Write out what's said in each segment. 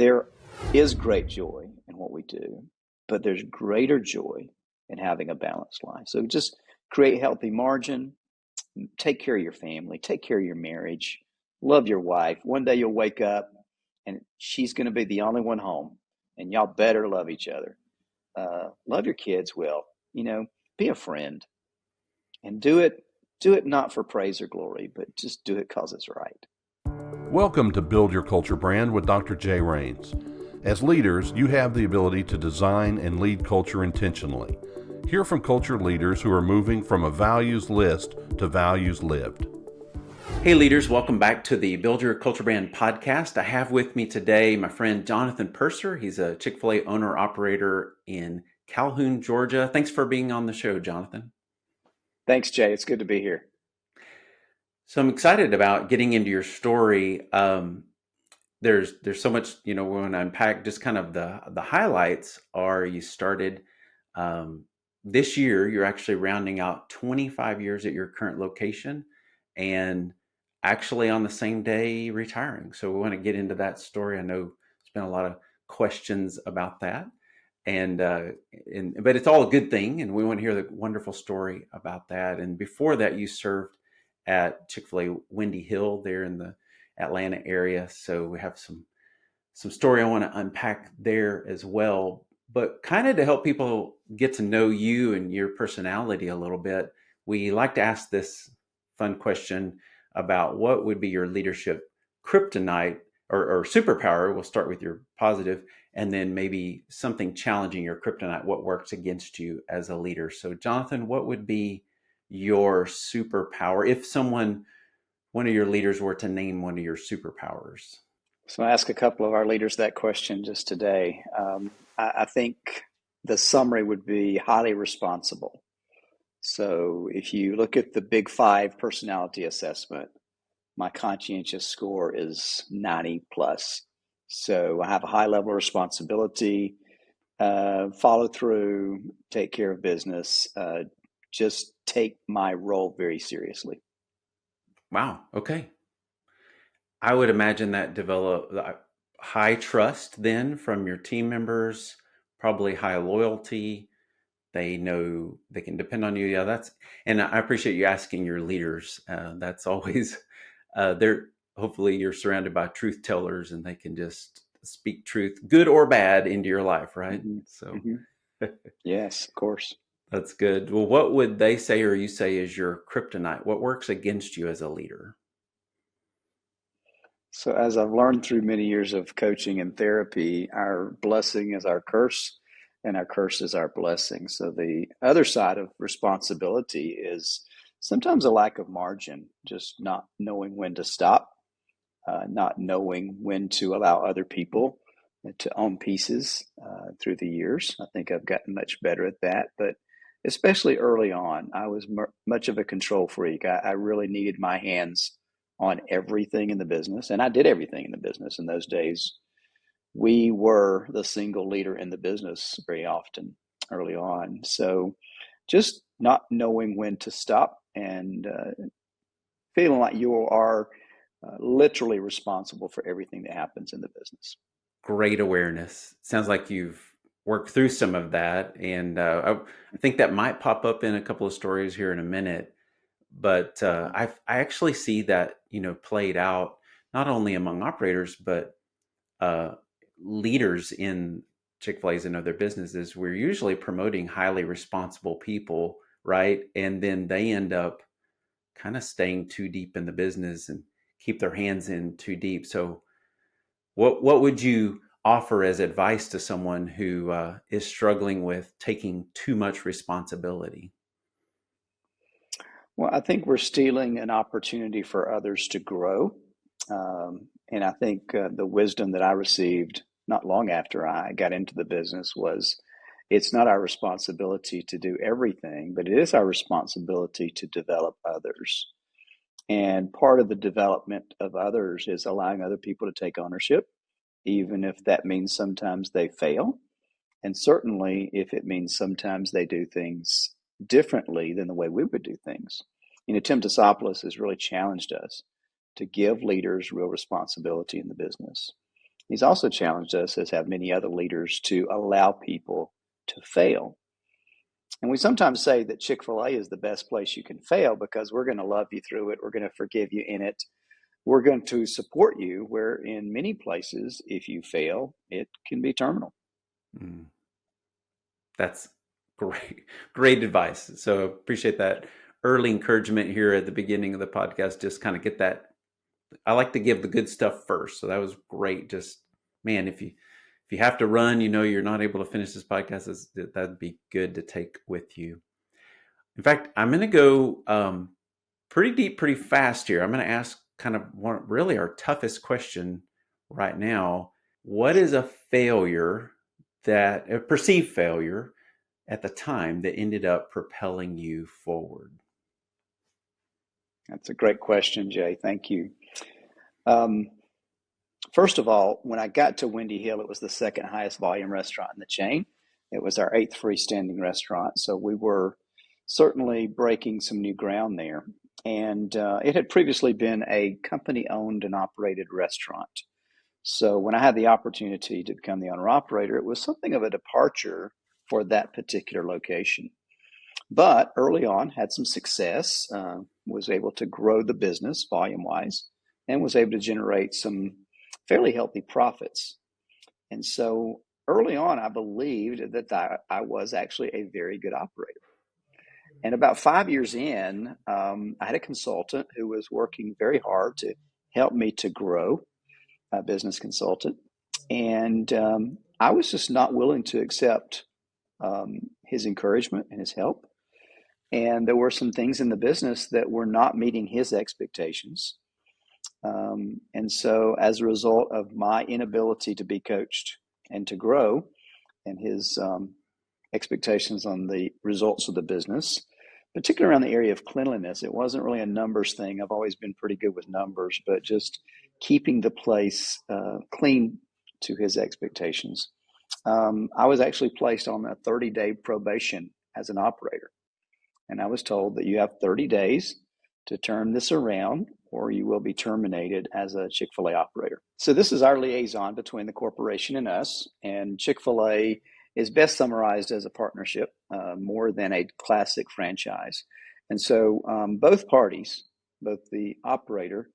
there is great joy in what we do, but there's greater joy in having a balanced life. So just create healthy margin, take care of your family, take care of your marriage, love your wife. One day you'll wake up and she's going to be the only one home, and y'all better love each other. Love your kids well, be a friend, and do it not for praise or glory, but just do it because it's right. Welcome to Build Your Culture Brand with Dr. Jay Rains. As leaders, you have the ability to design and lead culture intentionally. Hear from culture leaders who are moving from a values list to values lived. Hey leaders, welcome back to the Build Your Culture Brand podcast. I have with me today my friend Jonathan Purser. He's a Chick-fil-A owner-operator in Calhoun, Georgia. Thanks for being on the show, Jonathan. Thanks, Jay. It's good to be here. So I'm excited about getting into your story. There's so much, we want to unpack. Just kind of the highlights are you started this year. You're actually rounding out 25 years at your current location, and actually on the same day retiring. So we want to get into that story. I know there's been a lot of questions about that, but it's all a good thing, and we want to hear the wonderful story about that. And before that, you served at Chick-fil-A Windy Hill there in the Atlanta area. So we have some story I want to unpack there as well. But kind of to help people get to know you and your personality a little bit, we like to ask this fun question about what would be your leadership kryptonite or superpower. We'll start with your positive, and then maybe something challenging your kryptonite, what works against you as a leader. So Jonathan, what would be your superpower if one of your leaders were to name one of your superpowers? So I asked a couple of our leaders that question just today. I think the summary would be highly responsible. So if you look at the Big Five personality assessment, my conscientious score is 90 plus. So I have a high level of responsibility, follow through, take care of business, just take my role very seriously. Wow. Okay. I would imagine that develop high trust then from your team members, probably high loyalty. They know they can depend on you. Yeah, and I appreciate you asking your leaders. That's always, hopefully you're surrounded by truth tellers and they can just speak truth, good or bad, into your life, right? Mm-hmm. So, Yes, of course. That's good. Well, what would they say or you say is your kryptonite? What works against you as a leader? So as I've learned through many years of coaching and therapy, our blessing is our curse and our curse is our blessing. So the other side of responsibility is sometimes a lack of margin, just not knowing when to stop, not knowing when to allow other people to own pieces through the years. I think I've gotten much better at that, but especially early on, I was much of a control freak. I really needed my hands on everything in the business, and I did everything in the business. In those days, we were the single leader in the business very often early on. So just not knowing when to stop and feeling like you are literally responsible for everything that happens in the business. Great awareness. Sounds like you've worked through some of that. And I think that might pop up in a couple of stories here in a minute. But I actually see that, played out not only among operators, but leaders in Chick-fil-A's and other businesses. We're usually promoting highly responsible people, right? And then they end up kind of staying too deep in the business and keep their hands in too deep. So what would you offer as advice to someone who is struggling with taking too much responsibility? Well, I think we're stealing an opportunity for others to grow. And I think the wisdom that I received not long after I got into the business was it's not our responsibility to do everything, but it is our responsibility to develop others. And part of the development of others is allowing other people to take ownership, even if that means sometimes they fail. And certainly if it means sometimes they do things differently than the way we would do things. Tim Disciples has really challenged us to give leaders real responsibility in the business. He's also challenged us, as have many other leaders, to allow people to fail. And we sometimes say that Chick-fil-A is the best place you can fail because we're going to love you through it. We're going to forgive you in it. We're going to support you, where in many places, if you fail, it can be terminal. Mm, that's great, great advice. So appreciate that early encouragement here at the beginning of the podcast. Just kind of get that. I like to give the good stuff first. So that was great. Just, man, if you have to run, you're not able to finish this podcast, that'd be good to take with you. In fact, I'm going to go pretty deep, pretty fast here. I'm going to ask kind of really our toughest question right now. What is a perceived failure at the time that ended up propelling you forward? That's a great question, Jay. Thank you. First of all, when I got to Windy Hill, it was the second highest volume restaurant in the chain. It was our 8th freestanding restaurant. So we were certainly breaking some new ground there. And it had previously been a company owned and operated restaurant. So when I had the opportunity to become the owner operator, it was something of a departure for that particular location. But early on, had some success, was able to grow the business volume wise, and was able to generate some fairly healthy profits. And so early on, I believed that I was actually a very good operator. And about 5 years in, I had a consultant who was working very hard to help me to grow, a business consultant. And I was just not willing to accept his encouragement and his help. And there were some things in the business that were not meeting his expectations. And so, as a result of my inability to be coached and to grow, and his expectations on the results of the business, particularly around the area of cleanliness, it wasn't really a numbers thing. I've always been pretty good with numbers, but just keeping the place clean to his expectations. I was actually placed on a 30-day probation as an operator. And I was told that you have 30 days to turn this around or you will be terminated as a Chick-fil-A operator. So this is our liaison between the corporation and us. And Chick-fil-A is best summarized as a partnership more than a classic franchise. And so both parties, both the operator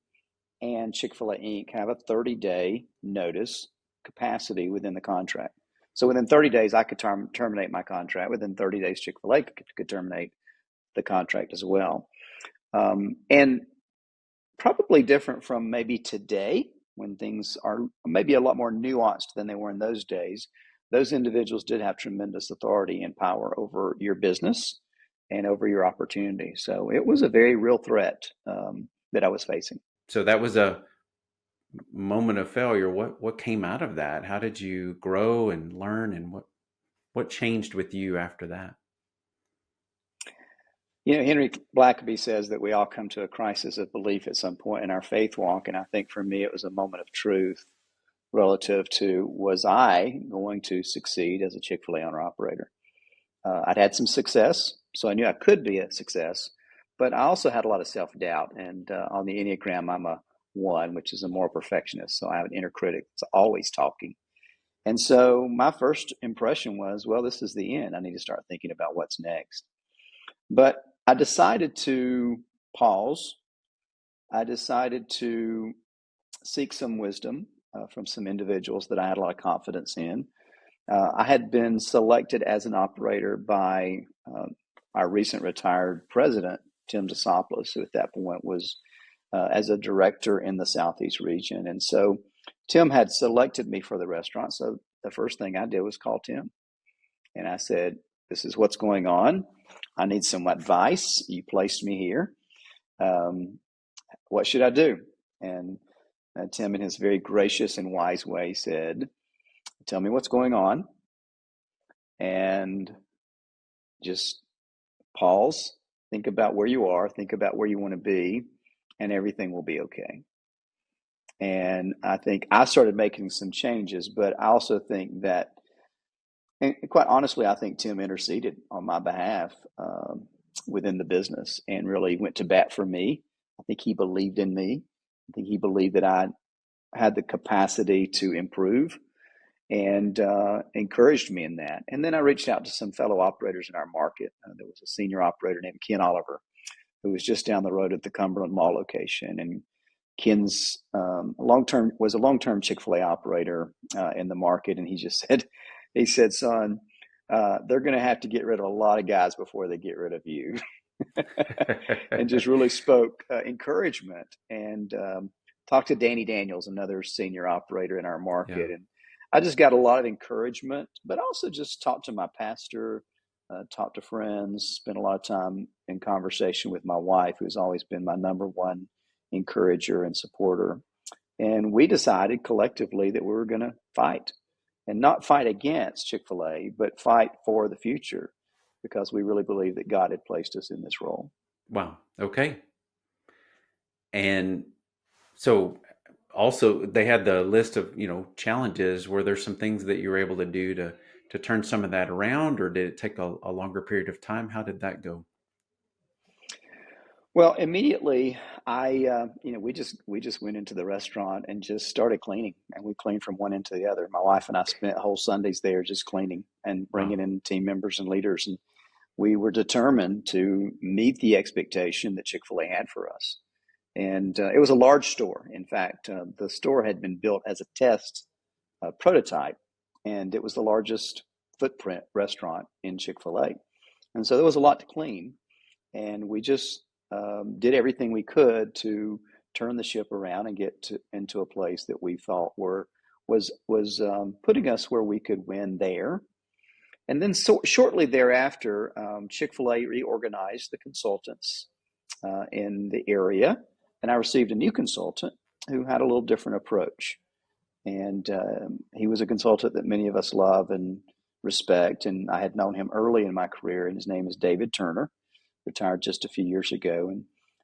and Chick-fil-A Inc. have a 30-day notice capacity within the contract. So within 30 days, I could terminate my contract. Within 30 days, Chick-fil-A could terminate the contract as well. And probably different from maybe today when things are maybe a lot more nuanced than they were in those days. Those individuals did have tremendous authority and power over your business and over your opportunity. So it was a very real threat that I was facing. So that was a moment of failure. What came out of that? How did you grow and learn, and what changed with you after that? Henry Blackaby says that we all come to a crisis of belief at some point in our faith walk. And I think for me, it was a moment of truth relative to, was I going to succeed as a Chick-fil-A owner operator? I'd had some success, so I knew I could be a success, but I also had a lot of self-doubt. And on the Enneagram, I'm a 1, which is a moral perfectionist. So I have an inner critic that's always talking. And so my first impression was, well, this is the end. I need to start thinking about what's next. But I decided to pause. I decided to seek some wisdom from some individuals that I had a lot of confidence in. I had been selected as an operator by our recent retired president, Tim Desopoulos, who at that point was as a director in the Southeast region. And so Tim had selected me for the restaurant. So the first thing I did was call Tim. And I said, this is what's going on. I need some advice. You placed me here. What should I do? And Tim, in his very gracious and wise way, said, tell me what's going on and just pause, think about where you are, think about where you want to be, and everything will be okay. And I think I started making some changes, but I also think that, and quite honestly, I think Tim interceded on my behalf within the business and really went to bat for me. I think he believed in me. I think he believed that I had the capacity to improve and encouraged me in that. And then I reached out to some fellow operators in our market. There was a senior operator named Ken Oliver, who was just down the road at the Cumberland Mall location. And Ken's was a long-term Chick-fil-A operator in the market, and he just said, "Son, they're going to have to get rid of a lot of guys before they get rid of you," and just really spoke encouragement. And talked to Danny Daniels, another senior operator in our market, Yeah. and I just got a lot of encouragement, but also just talked to my pastor, talked to friends, spent a lot of time in conversation with my wife, who's always been my number one encourager and supporter. And we decided collectively that we were going to fight, and not fight against Chick-fil-A, but fight for the future, because we really believe that God had placed us in this role. Wow. Okay. And so also they had the list of, challenges. Were there some things that you were able to do to turn some of that around, or did it take a longer period of time? How did that go? Well, immediately, we just went into the restaurant and just started cleaning, and we cleaned from one end to the other. My wife and I spent whole Sundays there just cleaning and Wow. bringing in team members and leaders, and we were determined to meet the expectation that Chick-fil-A had for us. And it was a large store. In fact, the store had been built as a test prototype, and it was the largest footprint restaurant in Chick-fil-A. And so there was a lot to clean, and we just did everything we could to turn the ship around and into a place that we thought was putting us where we could win there. And then shortly thereafter, Chick-fil-A reorganized the consultants in the area, and I received a new consultant who had a little different approach. And he was a consultant that many of us love and respect, and I had known him early in my career, and his name is David Turner, retired just a few years ago.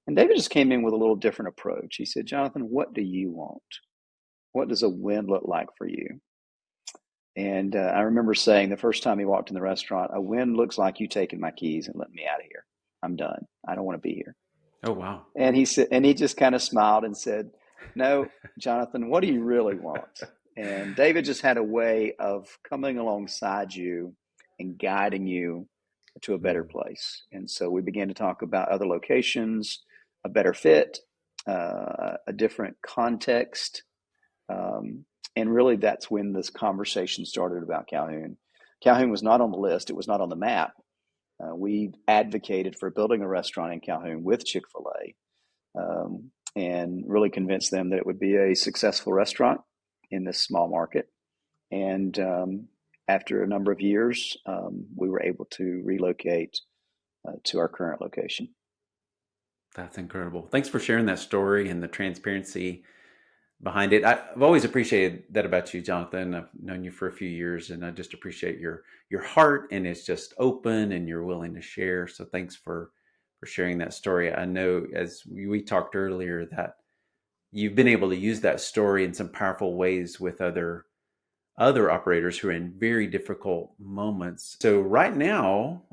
And David just came in with a little different approach. He said, "Jonathan, what do you want? What does a win look like for you?" And I remember saying the first time he walked in the restaurant, "A win looks like you taking my keys and letting me out of here. I'm done. I don't want to be here." Oh, wow. And he just kind of smiled and said, "No, Jonathan, what do you really want?" And David just had a way of coming alongside you and guiding you to a better Mm. place. And so we began to talk about other locations, a better fit, a different context. And really, that's when this conversation started about Calhoun. Calhoun was not on the list, it was not on the map. We advocated for building a restaurant in Calhoun with Chick-fil-A, and really convinced them that it would be a successful restaurant in this small market. And after a number of years, we were able to relocate to our current location. That's incredible. Thanks for sharing that story and the transparency behind it. I've always appreciated that about you, Jonathan. I've known you for a few years, and I just appreciate your heart, and it's just open, and you're willing to share. So thanks for sharing that story. I know, as we talked earlier, that you've been able to use that story in some powerful ways with other operators who are in very difficult moments. So right now,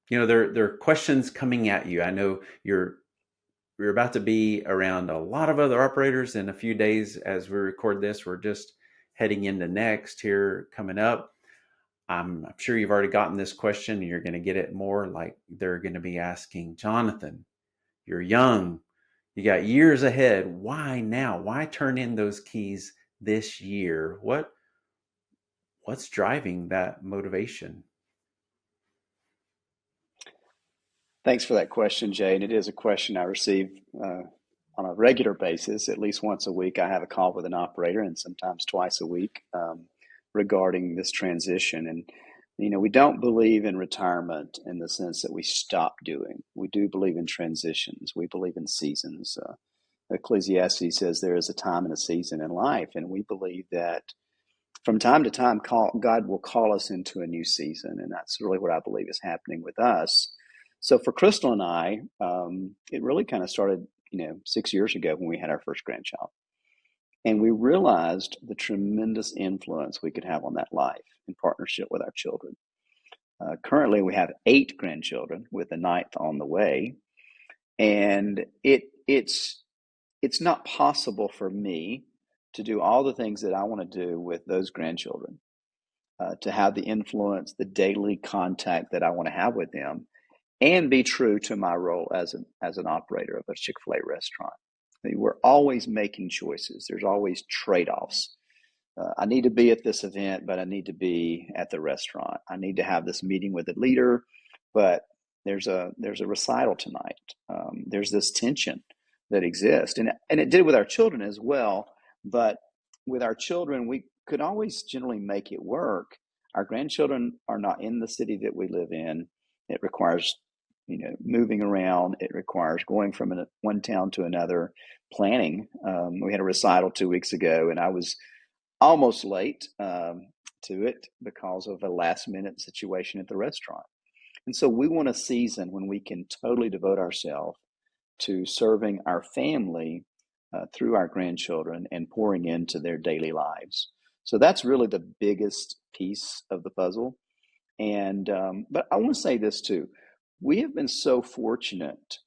there are questions coming at you. I know we're about to be around a lot of other operators in a few days as we record this. We're just heading into next here coming up. I'm sure you've already gotten this question, and you're going to get it more. Like, they're going to be asking, "Jonathan, you're young, you got years ahead. Why now? Why turn in those keys this year? What's driving that motivation?" Thanks for that question, Jay. And it is a question I receive on a regular basis. At least once a week, I have a call with an operator, and sometimes twice a week, regarding this transition. And, we don't believe in retirement in the sense that we stop doing. We do believe in transitions. We believe in seasons. Ecclesiastes says there is a time and a season in life, and we believe that from time to time, God will call us into a new season, and that's really what I believe is happening with us. So for Crystal and I, it really kind of started, 6 years ago when we had our first grandchild, and we realized the tremendous influence we could have on that life in partnership with our children. Currently, we have 8 grandchildren, with the 9th on the way, and it's it's not possible for me to do all the things that I want to do with those grandchildren, to have the influence, the daily contact that I want to have with them, and be true to my role as an operator of a Chick-fil-A restaurant. I mean, we're always making choices. There's always trade-offs. I need to be at this event, but I need to be at the restaurant. I need to have this meeting with the leader, but there's a recital tonight. There's this tension that exists, and it did with our children as well. But with our children, we could always generally make it work. Our grandchildren are not in the city that we live in. It requires, moving around. It requires going from one town to another, planning. We had a recital 2 weeks ago, and I was almost late to it because of a last minute situation at the restaurant. And so we want a season when we can totally devote ourselves to serving our family through our grandchildren and pouring into their daily lives. So that's really the biggest piece of the puzzle. And but I want to say this too. We have been so fortunate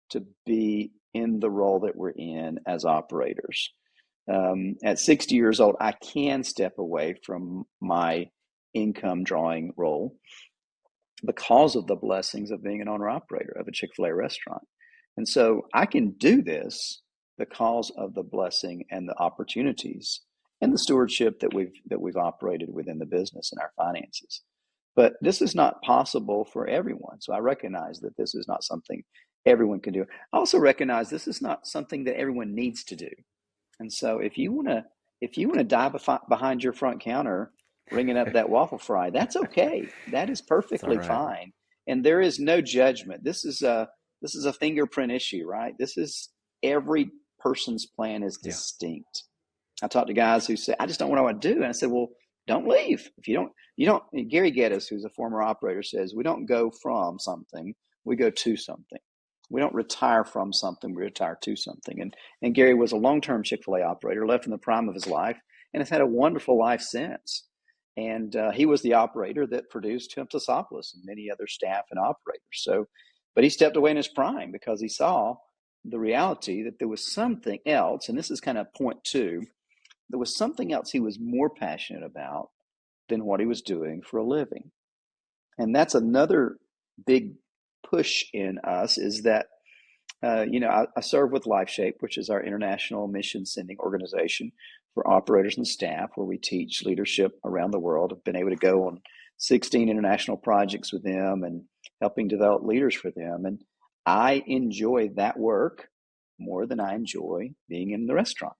to be in the role that we're in as operators. At 60 years old, I can step away from my income drawing role because of the blessings of being an owner operator of a Chick-fil-A restaurant. And so I can do this because of the blessing and the opportunities and the stewardship that we've operated within the business and our finances. But this is not possible for everyone. So I recognize that this is not something everyone can do. I also recognize this is not something that everyone needs to do. And so if you want to die behind your front counter ringing up that waffle fry, that's okay. That is It's all perfectly right. fine. And there is no judgment. This is a fingerprint issue, right? This is every person's plan is Yeah. distinct. I talked to guys who say, I just don't know what I do. And I said, well, don't leave. If you don't, Gary Geddes, who's a former operator, says, we don't go from something, we go to something. We don't retire from something, we retire to something. And Gary was a long-term Chick-fil-A operator, left in the prime of his life, and has had a wonderful life since. And he was the operator that produced Temptosapolis and many other staff and operators. So, but he stepped away in his prime because he saw the reality that there was something else, and this is kind of point two, there was something else he was more passionate about than what he was doing for a living. And that's another big push in us is that, I serve with LifeShape, which is our international mission sending organization for operators and staff, where we teach leadership around the world. I've been able to go on 16 international projects with them and helping develop leaders for them. And I enjoy that work more than I enjoy being in the restaurant.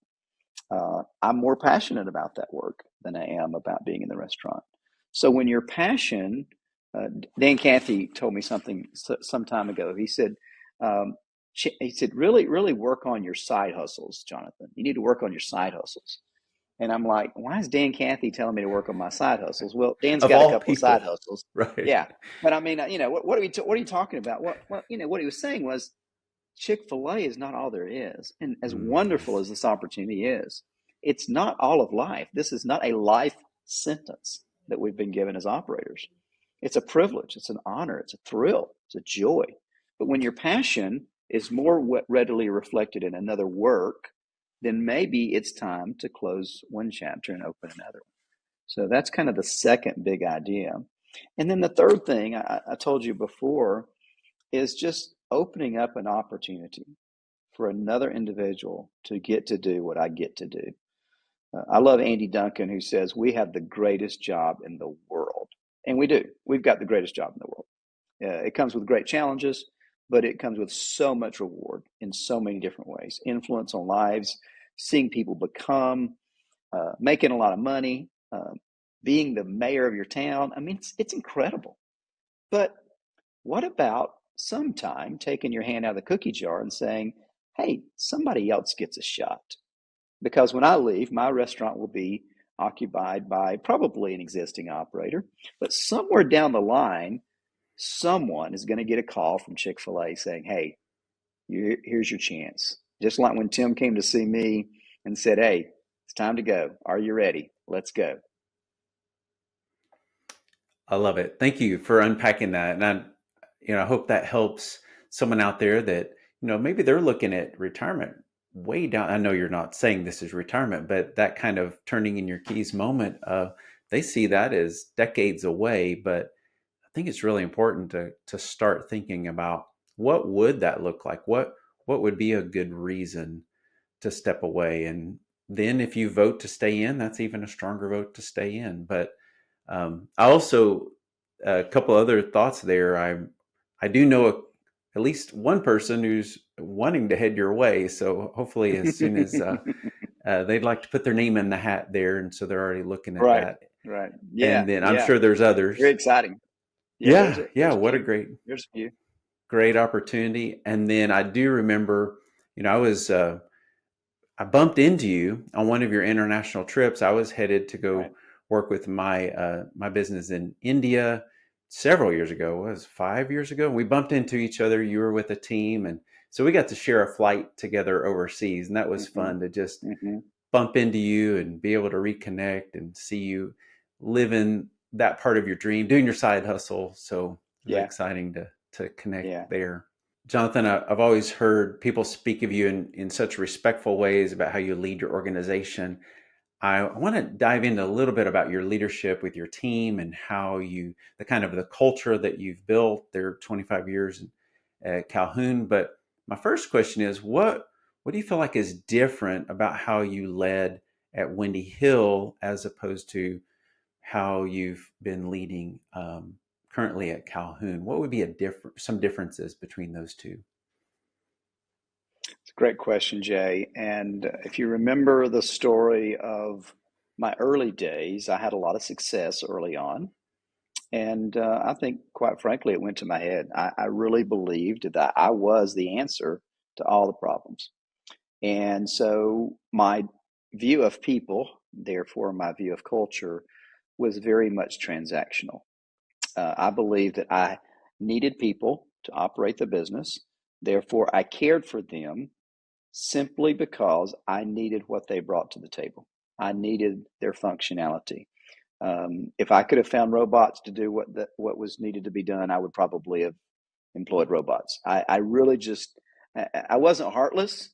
I'm more passionate about that work than I am about being in the restaurant. So when your passion, Dan Cathy told me something some time ago. Um, he said, really, really work on your side hustles, Jonathan. You need to work on your side hustles. And I'm like, why is Dan Cathy telling me to work on my side hustles? Well, Dan's Of got a all couple of side people, hustles. right? Yeah. But I mean, what are you talking about? What he was saying was Chick-fil-A is not all there is. And as wonderful Yes. as this opportunity is, it's not all of life. This is not a life sentence that we've been given as operators. It's a privilege, it's an honor, it's a thrill, it's a joy. But when your passion is more readily reflected in another work, then maybe it's time to close one chapter and open another. So that's kind of the second big idea. And then the third thing I told you before is just opening up an opportunity for another individual to get to do what I get to do. I love Andy Duncan, who says, we have the greatest job in the world. And we do. We've got the greatest job in the world. It comes with great challenges, but it comes with so much reward in so many different ways. Influence on lives, seeing people become, making a lot of money, being the mayor of your town. I mean, it's incredible. But what about sometime taking your hand out of the cookie jar and saying, hey, somebody else gets a shot? Because when I leave, my restaurant will be occupied by probably an existing operator, but somewhere down the line, someone is going to get a call from Chick-fil-A saying, hey, here's your chance. Just like when Tim came to see me and said, hey, it's time to go. Are you ready? Let's go. I love it. Thank you for unpacking that. And I hope that helps someone out there that, maybe they're looking at retirement way down. I know you're not saying this is retirement, but that kind of turning in your keys moment, they see that as decades away. But I think it's really important to start thinking about what would that look like? What would be a good reason to step away? And then if you vote to stay in, that's even a stronger vote to stay in. But I also a couple other thoughts there. I do know at least one person who's wanting to head your way. So hopefully, as soon as they'd like to put their name in the hat there, and so they're already looking at Right, that. right. And Yeah, then I'm yeah. sure there's Very others. exciting. Yeah, Yeah, yeah. there's a What a few. great There's a few. great opportunity. And then I do remember, I was I bumped into you on one of your international trips. I was headed to Right. go work with my business in India several years ago. It was 5 years ago. We bumped into each other. You were with a team, and so we got to share a flight together overseas, and that was Hmm. fun to just Hmm. bump into you and be able to reconnect and see you living that part of your dream, doing your side hustle. So it was Yeah, exciting to connect yeah. there. Jonathan, I've always heard people speak of you in such respectful ways about how you lead your organization. I want to dive into a little bit about your leadership with your team and how the kind of the culture that you've built there 25 years at Calhoun. But my first question is, what do you feel like is different about how you led at Windy Hill as opposed to how you've been leading currently at Calhoun? What would be some differences between those two? It's a great question, Jay. And if you remember the story of my early days, I had a lot of success early on. And I think, quite frankly, it went to my head. I really believed that I was the answer to all the problems. And so my view of people, therefore, my view of culture, was very much transactional. I believed that I needed people to operate the business. Therefore, I cared for them simply because I needed what they brought to the table. I needed their functionality. If I could have found robots to do what was needed to be done, I would probably have employed robots. I really just I wasn't heartless,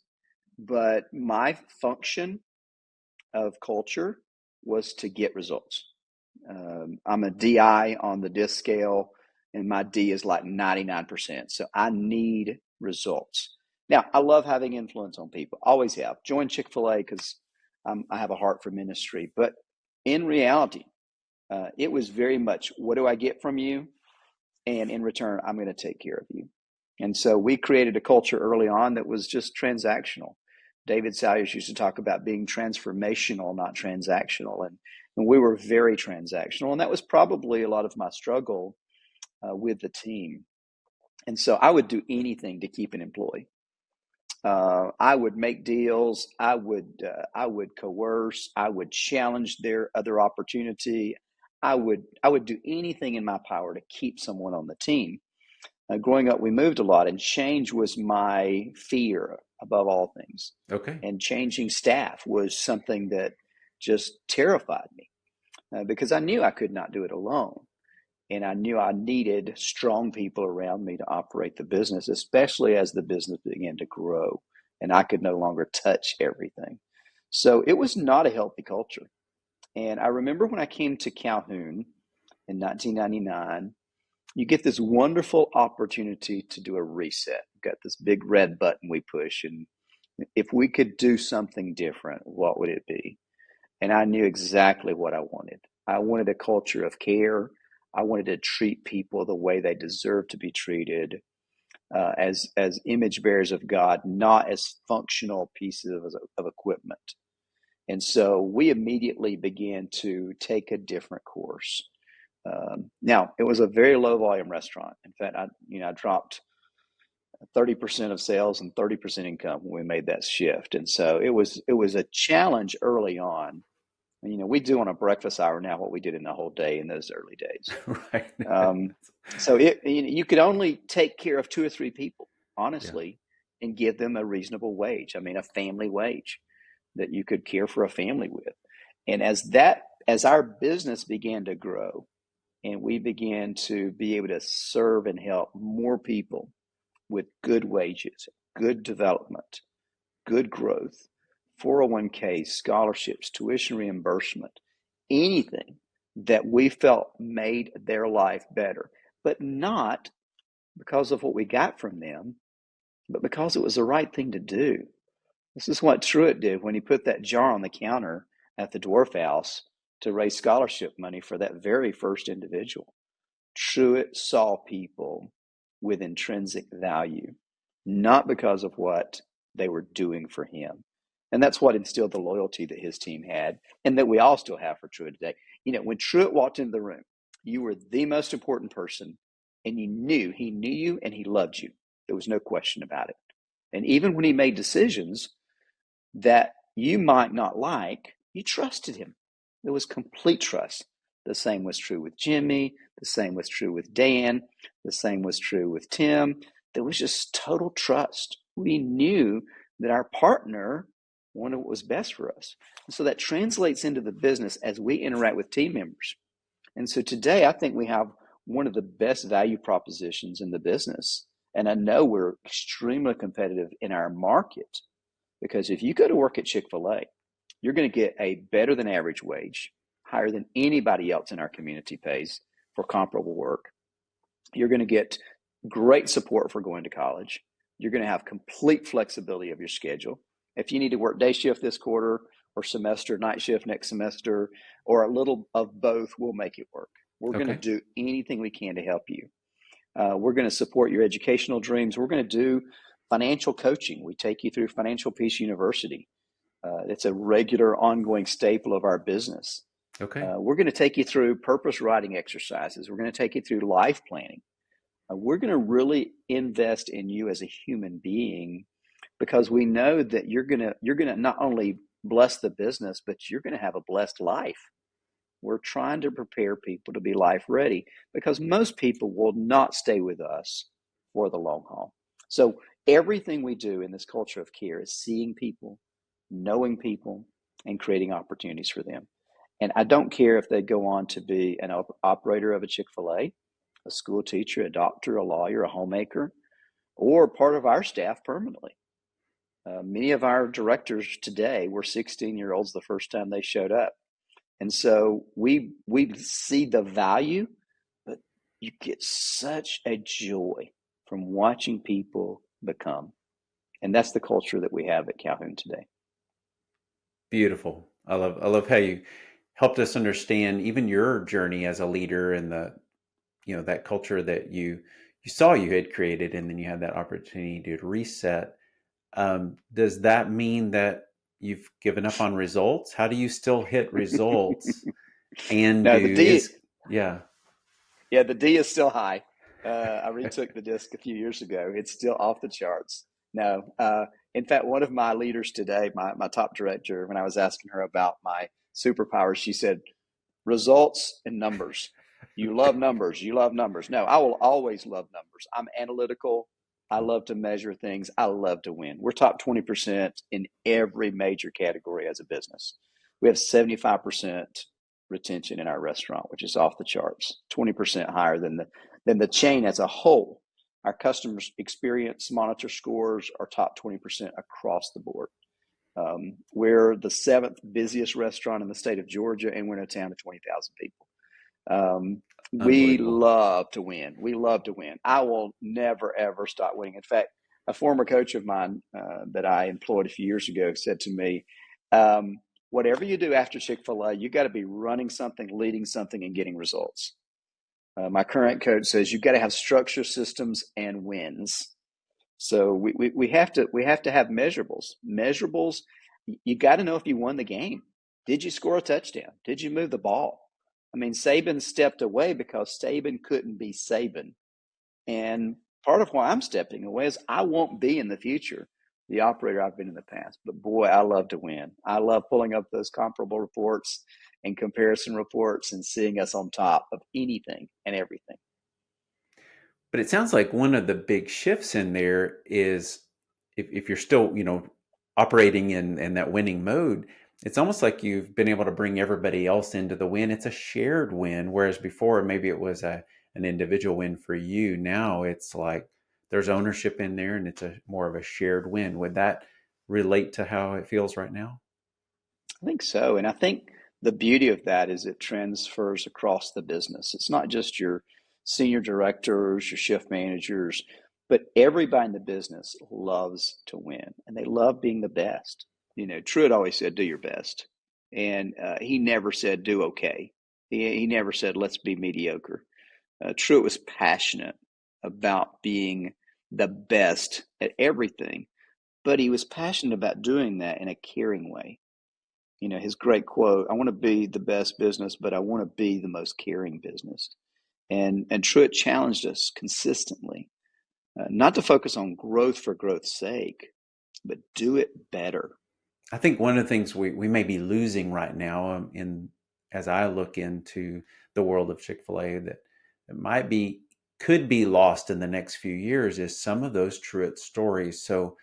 but my function of culture was to get results. I'm a DI on the DISC scale, and my D is like 99%. So I need results. Now, I love having influence on people. Always have. Joined Chick-fil-A because I have a heart for ministry. But in reality, it was very much, what do I get from you? And in return, I'm going to take care of you. And so we created a culture early on that was just transactional. David Salyers used to talk about being transformational, not transactional. And we were very transactional. And that was probably a lot of my struggle with the team. And so I would do anything to keep an employee. I would make deals. I would coerce. I would challenge their other opportunity. I would do anything in my power to keep someone on the team. Growing up, we moved a lot, and change was my fear above all things. Okay. And changing staff was something that just terrified me because I knew I could not do it alone. And I knew I needed strong people around me to operate the business, especially as the business began to grow and I could no longer touch everything. So it was not a healthy culture. And I remember when I came to Calhoun in 1999, you get this wonderful opportunity to do a reset. You've got this big red button we push, and if we could do something different, what would it be? And I knew exactly what I wanted. I wanted a culture of care. I wanted to treat people the way they deserve to be treated, as image bearers of God, not as functional pieces of equipment. And so we immediately began to take a different course. Now, it was a very low volume restaurant. In fact, I dropped 30% of sales and 30% income when we made that shift. And so it was a challenge early on. We do on a breakfast hour now what we did in the whole day in those early days. Right. Um, so you could only take care of two or three people, Yeah. honestly, and give them a reasonable wage. I mean, a family wage that you could care for a family with. And as our business began to grow and we began to be able to serve and help more people with good wages, good development, good growth, 401k, scholarships, tuition reimbursement, anything that we felt made their life better, but not because of what we got from them, but because it was the right thing to do. This is what Truett did when he put that jar on the counter at the Dwarf House to raise scholarship money for that very first individual. Truett saw people with intrinsic value, not because of what they were doing for him. And that's what instilled the loyalty that his team had and that we all still have for Truett today. You know, when Truett walked into the room, you were the most important person, and you knew he knew you and he loved you. There was no question about it. And even when he made decisions that you might not like, you trusted him. There was complete trust. The same was true with Jimmy. The same was true with Dan. The same was true with Tim. There was just total trust. We knew that our partner wanted what was best for us. And so that translates into the business as we interact with team members. And so today, I think we have one of the best value propositions in the business. And I know we're extremely competitive in our market, because if you go to work at Chick-fil-A, you're going to get a better than average wage, higher than anybody else in our community pays for comparable work. You're going to get great support for going to college. You're going to have complete flexibility of your schedule. If you need to work day shift this quarter or semester, night shift next semester, or a little of both, we'll make it work. We're going to do anything we can to help you. We're going to support your educational dreams. We're going to do financial coaching. We take you through Financial Peace University. It's a regular, ongoing staple of our business. We're going to take you through purpose writing exercises. We're going to take you through life planning. We're going to really invest in you as a human being, because we know that you're going to not only bless the business, but you're going to have a blessed life. We're trying to prepare people to be life ready, because most people will not stay with us for the long haul. So everything we do in this culture of care is seeing people, knowing people, and creating opportunities for them. And I don't care if they go on to be an operator of a Chick-fil-A, a school teacher, a doctor, a lawyer, a homemaker, or part of our staff permanently. Many of our directors today were 16-year-olds the first time they showed up. And so we see the value, but you get such a joy from watching people become. And that's the culture that we have at Calhoun today. Beautiful. I love how you helped us understand even your journey as a leader and that culture that you saw you had created, and then you had that opportunity to reset. Does that mean that you've given up on results? How do you still hit results and No, the D is still high. I retook the disc a few years ago. It's still off the charts. No, in fact, one of my leaders today, my top director, when I was asking her about my superpowers, she said, results and numbers. You love numbers. You love numbers. No, I will always love numbers. I'm analytical. I love to measure things. I love to win. We're top 20% in every major category as a business. We have 75% retention in our restaurant, which is off the charts, 20% higher than the chain as a whole. Our customers experience monitor scores are top 20% across the board. We're the 7th busiest restaurant in the state of Georgia, and we're in a town of 20,000 people. We love to win. We love to win. I will never, ever stop winning. In fact, a former coach of mine that I employed a few years ago said to me, whatever you do after Chick-fil-A, you got to be running something, leading something, and getting results. My current coach says you've got to have structure, systems, and wins. So we have to have measurables. Measurables, you got to know if you won the game. Did you score a touchdown? Did you move the ball? I mean, Saban stepped away because Saban couldn't be Saban. And part of why I'm stepping away is I won't be in the future the operator I've been in the past. But boy, I love to win. I love pulling up those comparable reports and comparison reports and seeing us on top of anything and everything. But it sounds like one of the big shifts in there is if you're still, operating in that winning mode, it's almost like you've been able to bring everybody else into the win. It's a shared win, whereas before maybe it was an individual win for you. Now it's like there's ownership in there, and it's more of a shared win. Would that relate to how it feels right now? I think so. And I think the beauty of that is it transfers across the business. It's not just your senior directors, your shift managers, but everybody in the business loves to win and they love being the best. Truett always said, do your best. And he never said, do okay. He never said, let's be mediocre. Truett was passionate about being the best at everything, but he was passionate about doing that in a caring way. His great quote, I want to be the best business, but I want to be the most caring business. And Truett challenged us consistently, not to focus on growth for growth's sake, but do it better. I think one of the things we may be losing right now, in as I look into the world of Chick-fil-A, that could be lost in the next few years, is some of those Truett stories. So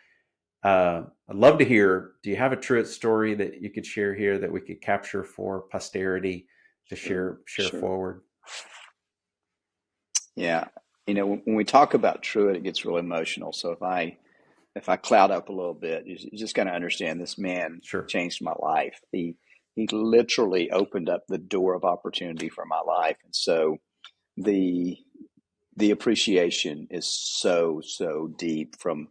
I'd love to hear, do you have a Truett story that you could share here that we could capture for posterity to Sure, share sure. forward? Yeah. When we talk about Truett, it gets really emotional. So if I cloud up a little bit, you just got to understand this man Sure. changed my life. He literally opened up the door of opportunity for my life. And so the the appreciation is so deep, from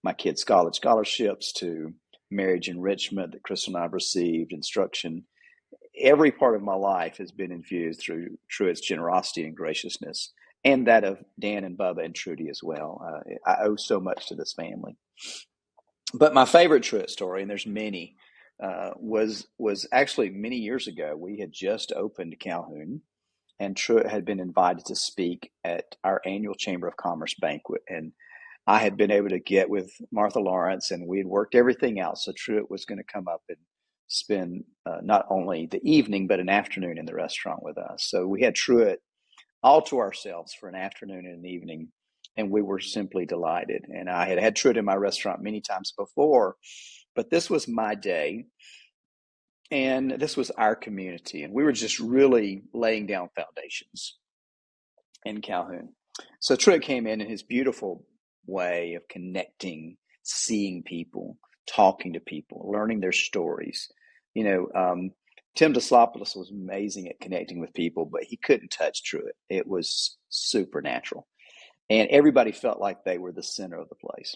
my kids' college scholarships to marriage enrichment that Crystal and I've received, instruction. Every part of my life has been infused through Truett's generosity and graciousness, and that of Dan and Bubba and Trudy as well. I owe so much to this family. But my favorite Truett story, and there's many, was actually many years ago. We had just opened Calhoun, and Truett had been invited to speak at our annual Chamber of Commerce banquet. And I had been able to get with Martha Lawrence, and we had worked everything out. So Truett was going to come up and spend not only the evening, but an afternoon in the restaurant with us. So we had Truett all to ourselves for an afternoon and an evening, and we were simply delighted. And I had had Truett in my restaurant many times before, but this was my day, and this was our community, and we were just really laying down foundations in Calhoun. So Truett came in his beautiful way of connecting, seeing people, talking to people, learning their stories. Tim Deslopoulos was amazing at connecting with people, but he couldn't touch Truett. It was supernatural. And everybody felt like they were the center of the place.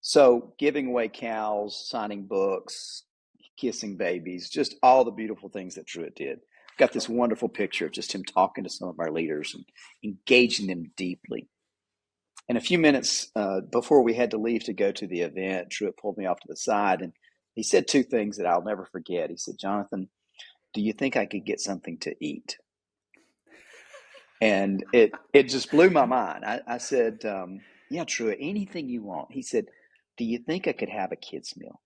So giving away cows, signing books, kissing babies, just all the beautiful things that Truett did. Got this wonderful picture of just him talking to some of our leaders and engaging them deeply. And a few minutes before we had to leave to go to the event, Truett pulled me off to the side and he said two things that I'll never forget. He said, Jonathan, do you think I could get something to eat? And it just blew my mind. I said, yeah, Truett, anything you want. He said, do you think I could have a kid's meal?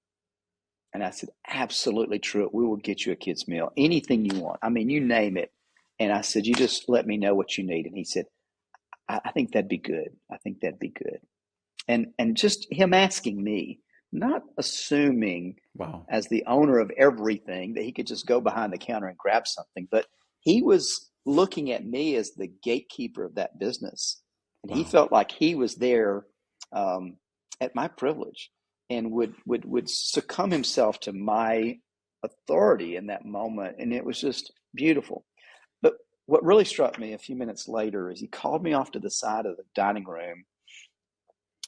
And I said, absolutely, Truett. We will get you a kid's meal, anything you want. I mean, you name it. And I said, you just let me know what you need. And he said, I think that'd be good. I think that'd be good. And just him asking me, not assuming Wow. as the owner of everything that he could just go behind the counter and grab something, but he was looking at me as the gatekeeper of that business. And he Wow. felt like he was there at my privilege, and would succumb himself to my authority in that moment. And it was just beautiful. But what really struck me a few minutes later is he called me off to the side of the dining room,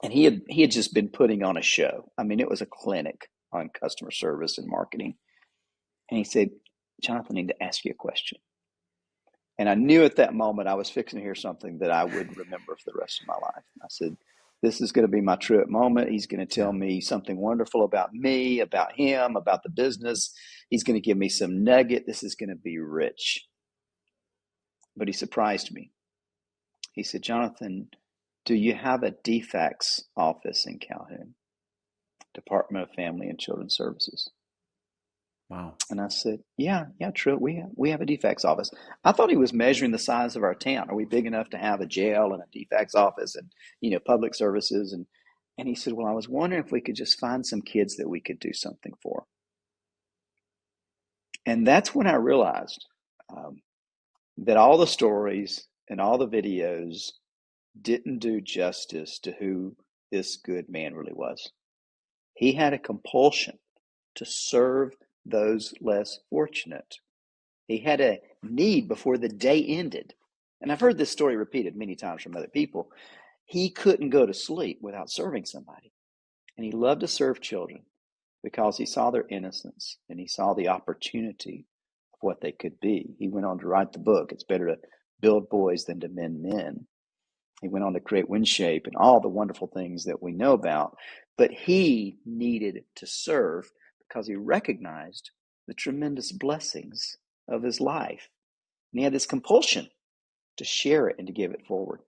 and he had just been putting on a show. I mean, it was a clinic on customer service and marketing. And he said, Jonathan, I need to ask you a question. And I knew at that moment I was fixing to hear something that I would remember for the rest of my life. I said, this is going to be my Truett moment. He's going to tell Yeah. me something wonderful about me, about him, about the business. He's going to give me some nugget. This is going to be rich. But he surprised me. He said, Jonathan, do you have a DFACS office in Calhoun? Department of Family and Children's Services. Wow. And I said, yeah, Truett, we have a DFACS office. I thought he was measuring the size of our town. Are we big enough to have a jail and a DFACS office and, public services? And he said, well, I was wondering if we could just find some kids that we could do something for. And that's when I realized that all the stories and all the videos didn't do justice to who this good man really was. He had a compulsion to serve those less fortunate. He had a need before the day ended. And I've heard this story repeated many times from other people. He couldn't go to sleep without serving somebody. And he loved to serve children because he saw their innocence and he saw the opportunity of what they could be. He went on to write the book, It's Better to Build Boys Than to Mend Men. He went on to create WindShape and all the wonderful things that we know about. But he needed to serve because he recognized the tremendous blessings of his life. And he had this compulsion to share it and to give it forward.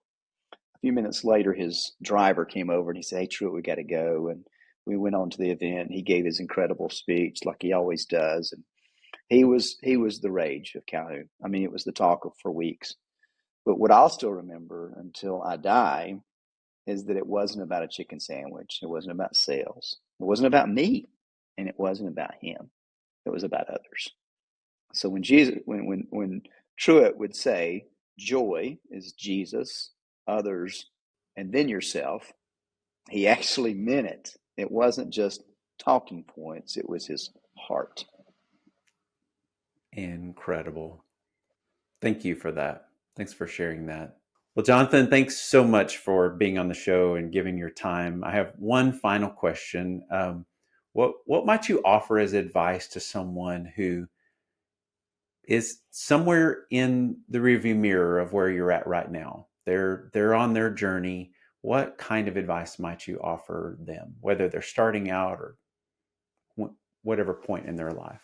A few minutes later, his driver came over and he said, "Hey, Truett, we got to go." And we went on to the event. He gave his incredible speech like he always does. And he was the rage of Calhoun. I mean, it was the talk for weeks. But what I'll still remember until I die is that it wasn't about a chicken sandwich. It wasn't about sales. It wasn't about me. And it wasn't about him. It was about others. So when Truett would say, joy is Jesus, others, and then yourself, he actually meant it. It wasn't just talking points. It was his heart. Incredible. Thank you for that. Thanks for sharing that. Well, Jonathan, thanks so much for being on the show and giving your time. I have one final question. What might you offer as advice to someone who is somewhere in the rearview mirror of where you're at right now? They're on their journey. What kind of advice might you offer them, whether they're starting out or whatever point in their life?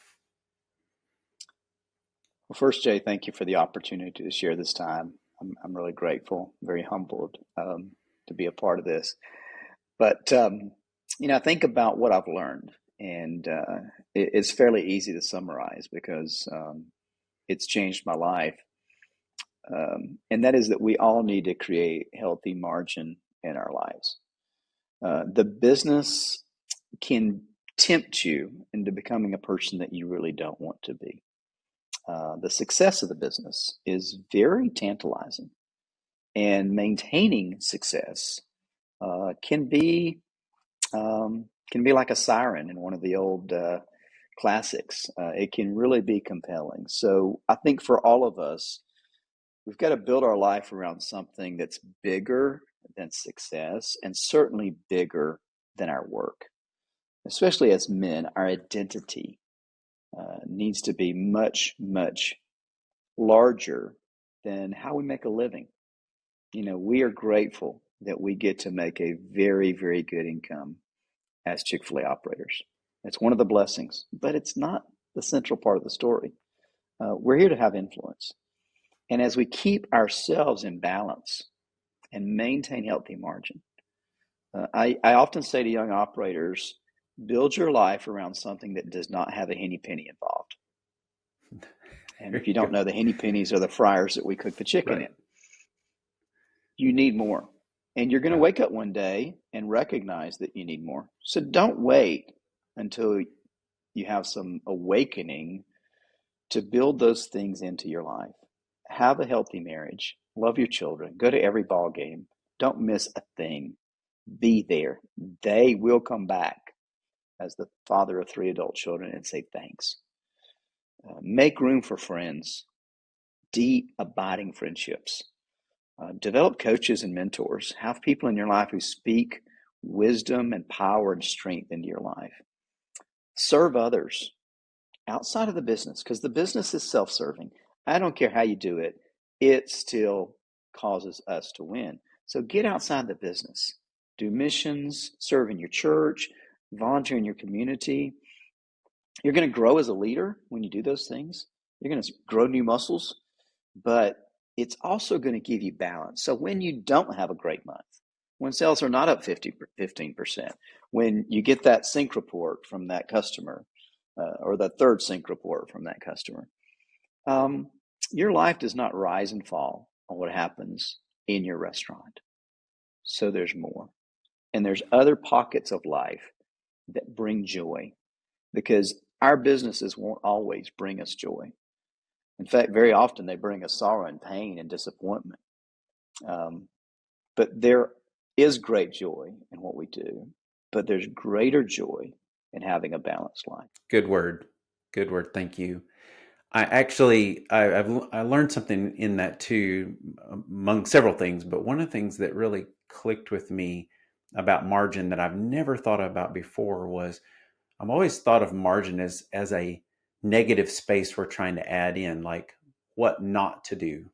Well, first, Jay, thank you for the opportunity to share this time. I'm really grateful, very humbled to be a part of this. But, I think about what I've learned, and it's fairly easy to summarize because it's changed my life. And that is that we all need to create healthy margin in our lives. The business can tempt you into becoming a person that you really don't want to be. The success of the business is very tantalizing, and maintaining success can be like a siren in one of the old classics. It can really be compelling. So I think for all of us, we've got to build our life around something that's bigger than success and certainly bigger than our work. Especially as men, our identity needs to be much, much larger than how we make a living. We are grateful that we get to make a very, very good income as Chick-fil-A operators. It's one of the blessings, but it's not the central part of the story. We're here to have influence. And as we keep ourselves in balance and maintain healthy margin, I often say to young operators, build your life around something that does not have a henny penny involved. And if you don't know, the henny pennies are the fryers that we cook the chicken in. You need more. And you're going to wake up one day and recognize that you need more. So don't wait until you have some awakening to build those things into your life. Have a healthy marriage. Love your children. Go to every ball game. Don't miss a thing. Be there. They will come back as the father of 3 adult children and say thanks. Make room for friends. Deep, abiding friendships. Develop coaches and mentors. Have people in your life who speak wisdom and power and strength into your life. Serve others outside of the business, because the business is self-serving. I don't care how you do it, it still causes us to win. So get outside the business. Do missions, serve in your church, volunteer in your community. You're going to grow as a leader when you do those things. You're going to grow new muscles, but it's also going to give you balance. So when you don't have a great month, when sales are not up 15%, when you get that sync report from that customer, or the third sync report from that customer, your life does not rise and fall on what happens in your restaurant. So there's more. And there's other pockets of life that bring joy, because our businesses won't always bring us joy. In fact, very often they bring us sorrow and pain and disappointment. But there is great joy in what we do. but there's greater joy in having a balanced life. Good word. Good word. Thank you. I learned something in that too, among several things, but one of the things that really clicked with me about margin that I've never thought about before was I've always thought of margin as a negative space we're trying to add in, like what not to do.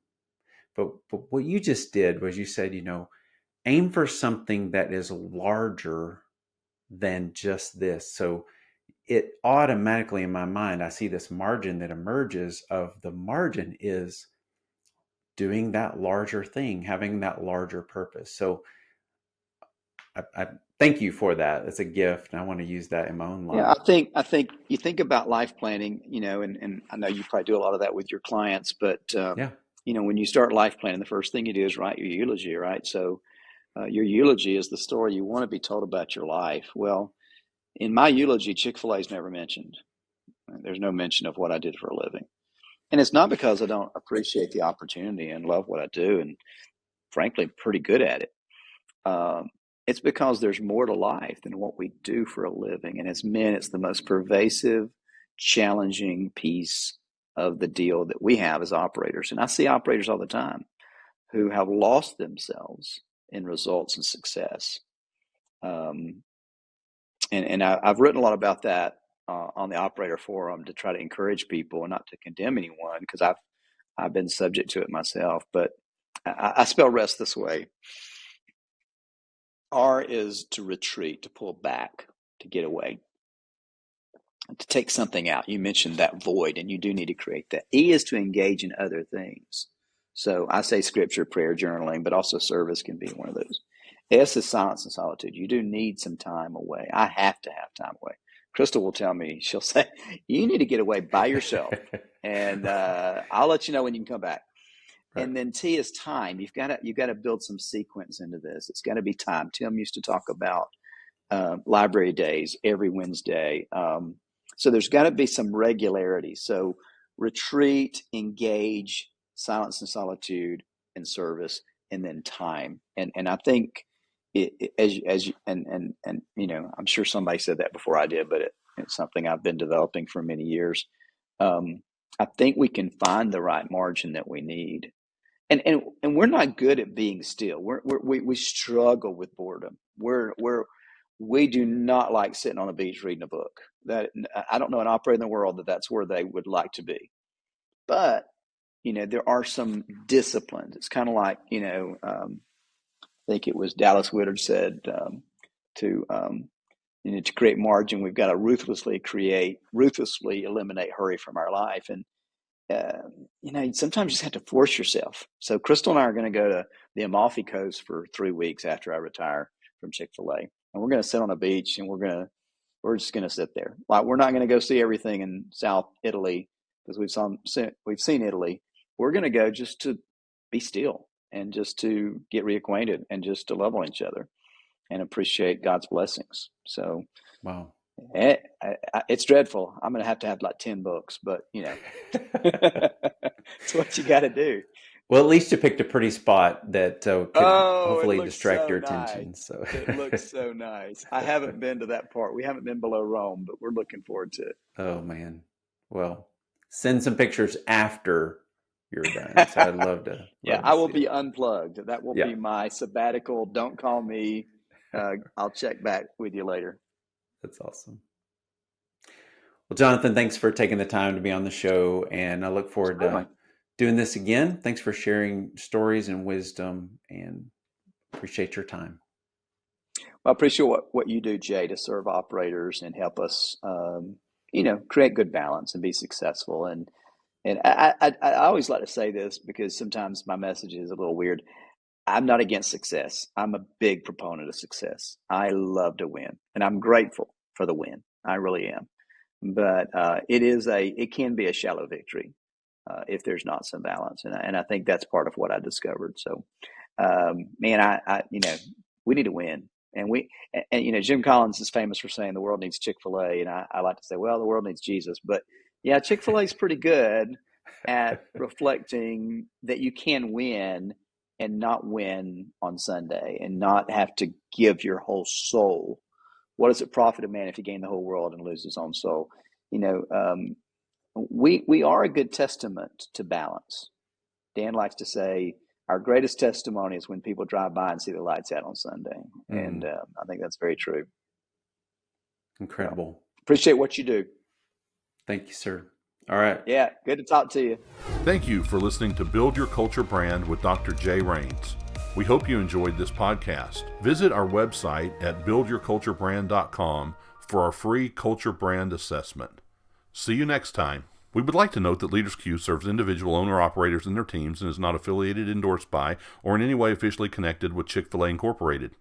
But what you just did was you said, aim for something that is larger than just this. So it automatically in my mind, I see this margin that emerges of the margin is doing that larger thing, having that larger purpose. So I thank you for that. It's a gift, and I want to use that in my own Yeah, life. I think you think about life planning, and I know you probably do a lot of that with your clients, but Yeah. when you start life planning, the first thing you do is write your eulogy, right? So your eulogy is the story you want to be told about your life. Well, in my eulogy, Chick-fil-A is never mentioned. There's no mention of what I did for a living. And it's not because I don't appreciate the opportunity and love what I do, and frankly, pretty good at it. Um, it's because there's more to life than what we do for a living. And as men, it's the most pervasive, challenging piece of the deal that we have as operators. And I see operators all the time who have lost themselves in results and success. Um, I've written a lot about that on the operator forum to try to encourage people and not to condemn anyone because I've been subject to it myself. But I spell rest this way. R is to retreat, to pull back, to get away, to take something out. You mentioned that void, and you do need to create that. E is to engage in other things. So I say scripture, prayer, journaling, but also service can be one of those. S is silence and solitude. You do need some time away. I have to have time away. Crystal will tell me, she'll say, you need to get away by yourself, and I'll let you know when you can come back. Right. And then T is time. You've got to build some sequence into this. It's got to be time. Tim used to talk about library days every Wednesday. So there's got to be some regularity. So retreat, engage, silence and solitude, and service, and then time. And I think as you, and I'm sure somebody said that before I did, but it's something I've been developing for many years. I think we can find the right margin that we need. And we're not good at being still. We struggle with boredom. We do not like sitting on a beach reading a book. That I don't know an operator in the world that's where they would like to be. But there are some disciplines. It's kind of like I think it was Dallas Willard said to to create margin, we've got to ruthlessly eliminate hurry from our life. And sometimes you just have to force yourself. So Crystal and I are going to go to the Amalfi Coast for 3 weeks after I retire from Chick-fil-A, and we're going to sit on a beach and we're just going to sit there. Like we're not going to go see everything in South Italy because we've seen Italy. We're going to go just to be still and just to get reacquainted and just to love on each other and appreciate God's blessings. So Wow. it's dreadful. I'm going to have like 10 books, but it's what you got to do. Well, at least you picked a pretty spot that could Oh, it hopefully looks distract so your nice. attention. So, It looks so nice. I haven't been to that part. We haven't been below Rome, but we're looking forward to oh man. Well, send some pictures after you're done. So I'd it. Yeah, love to I will see be it. unplugged. That will Yeah, be my sabbatical. Don't call me. I'll check back with you later. that's awesome. Well, Jonathan, thanks for taking the time to be on the show, and I look forward Certainly. to doing this again. Thanks for sharing stories and wisdom, and appreciate your time. Well, I appreciate what you do, Jay, to serve operators and help us, create good balance and be successful. And I always like to say this because sometimes my message is a little weird. I'm not against success. I'm a big proponent of success. I love to win, and I'm grateful for the win. I really am. But it can be a shallow victory if there's not some balance, and I think that's part of what I discovered. So, man, we need to win, and Jim Collins is famous for saying the world needs Chick-fil-A, and I like to say, well, the world needs Jesus, but yeah, Chick-fil-A is pretty good at reflecting that you can win and not win on Sunday and not have to give your whole soul what does it profit a man if he gain the whole world and lose his own soul? We are a good testament to balance. Dan likes to say our greatest testimony is when people drive by and see the lights out on Sunday. And I think that's very true. Incredible. So, appreciate what you do. Thank you, sir. All right. Yeah, good to talk to you. Thank you for listening to Build Your Culture Brand with Dr. Jay Rains. We hope you enjoyed this podcast. Visit our website at buildyourculturebrand.com for our free culture brand assessment. See you next time. We would like to note that Leaders Q serves individual owner-operators and their teams and is not affiliated, endorsed by, or in any way officially connected with Chick-fil-A Incorporated.